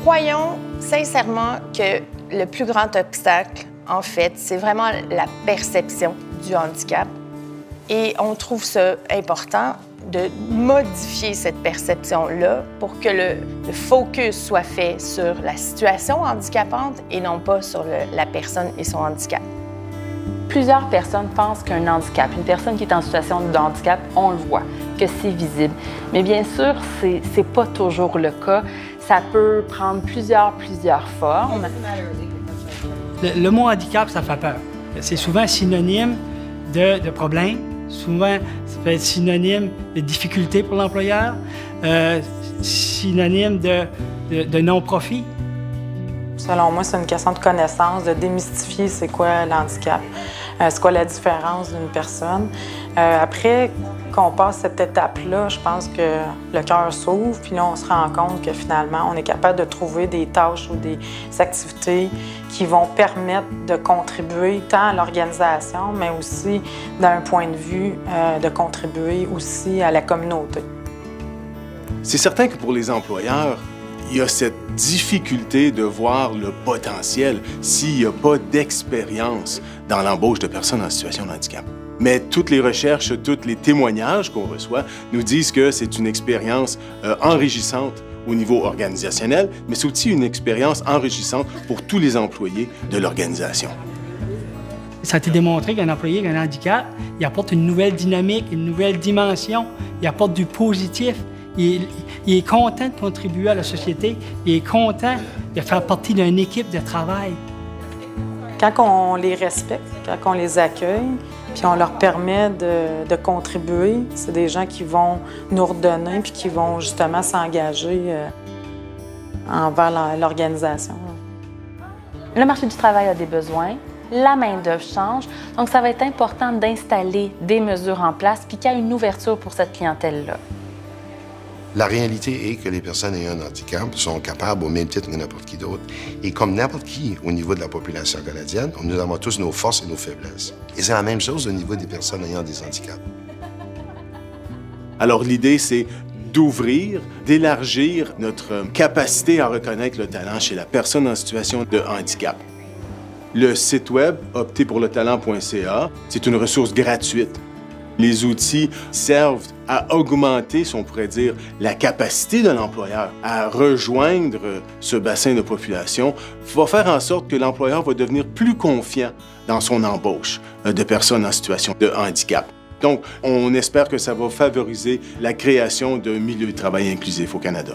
croyons sincèrement que le plus grand obstacle, en fait, c'est vraiment la perception du handicap. Et on trouve ça important de modifier cette perception-là pour que le focus soit fait sur la situation handicapante et non pas sur la personne et son handicap. Plusieurs personnes pensent qu'un handicap, une personne qui est en situation de handicap, on le voit, que c'est visible. Mais bien sûr, c'est pas toujours le cas. Ça peut prendre plusieurs formes. Le mot handicap, ça fait peur. C'est souvent synonyme de problème. Souvent, ça peut être synonyme de difficulté pour l'employeur, synonyme de non-profit. Selon moi, c'est une question de connaissance, de démystifier c'est quoi l'handicap, c'est quoi la différence d'une personne. Après qu'on passe cette étape-là, je pense que le cœur s'ouvre, puis là, on se rend compte que finalement, on est capable de trouver des tâches ou des activités qui vont permettre de contribuer tant à l'organisation, mais aussi d'un point de vue de contribuer aussi à la communauté. C'est certain que pour les employeurs, il y a cette difficulté de voir le potentiel s'il n'y a pas d'expérience dans l'embauche de personnes en situation de handicap. Mais toutes les recherches, tous les témoignages qu'on reçoit nous disent que c'est une expérience enrichissante au niveau organisationnel, mais c'est aussi une expérience enrichissante pour tous les employés de l'organisation. Ça a été démontré qu'un employé avec un handicap, il apporte une nouvelle dynamique, une nouvelle dimension, il apporte du positif. Il est content de contribuer à la société, il est content de faire partie d'une équipe de travail. Quand on les respecte, quand on les accueille, puis on leur permet de contribuer, c'est des gens qui vont nous redonner puis qui vont justement s'engager envers l'organisation. Le marché du travail a des besoins, la main-d'œuvre change, donc ça va être important d'installer des mesures en place puis qu'il y a une ouverture pour cette clientèle-là. La réalité est que les personnes ayant un handicap sont capables, au même titre que n'importe qui d'autre, et comme n'importe qui au niveau de la population canadienne, nous avons tous nos forces et nos faiblesses. Et c'est la même chose au niveau des personnes ayant des handicaps. Alors l'idée, c'est d'ouvrir, d'élargir notre capacité à reconnaître le talent chez la personne en situation de handicap. Le site web opterpourletalent.ca, c'est une ressource gratuite. Les outils servent à augmenter, si on pourrait dire, la capacité de l'employeur à rejoindre ce bassin de population, va faire en sorte que l'employeur va devenir plus confiant dans son embauche de personnes en situation de handicap. Donc, on espère que ça va favoriser la création d'un milieu de travail inclusif au Canada.